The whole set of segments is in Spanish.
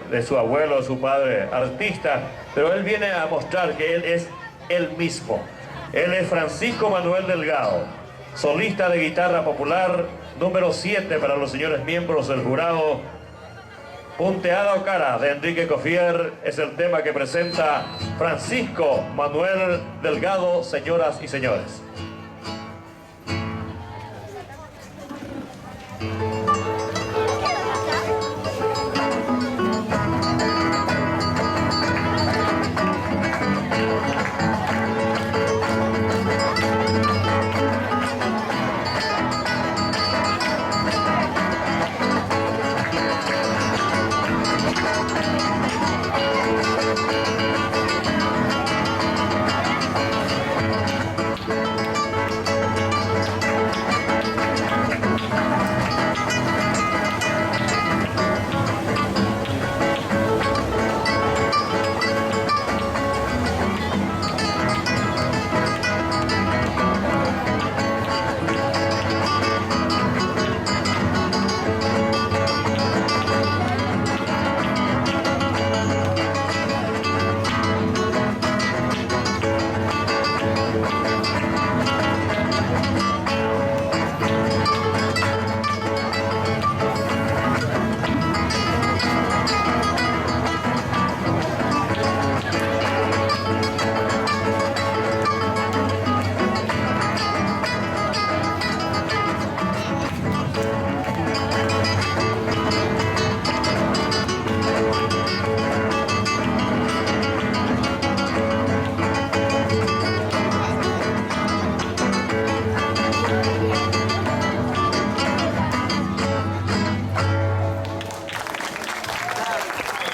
de su abuelo, su padre, artista, pero él viene a mostrar que él es él mismo. Él es Francisco Manuel Delgado, solista de guitarra popular, número 7 para los señores miembros del jurado. Punteada o cara de Enrique Cofier es el tema que presenta Francisco Manuel Delgado, señoras y señores.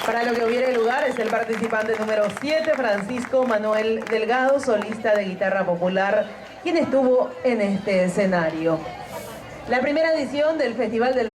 Para lo que hubiera lugar es el participante número 7, Francisco Manuel Delgado, solista de guitarra popular, quien estuvo en este escenario. La primera edición del Festival del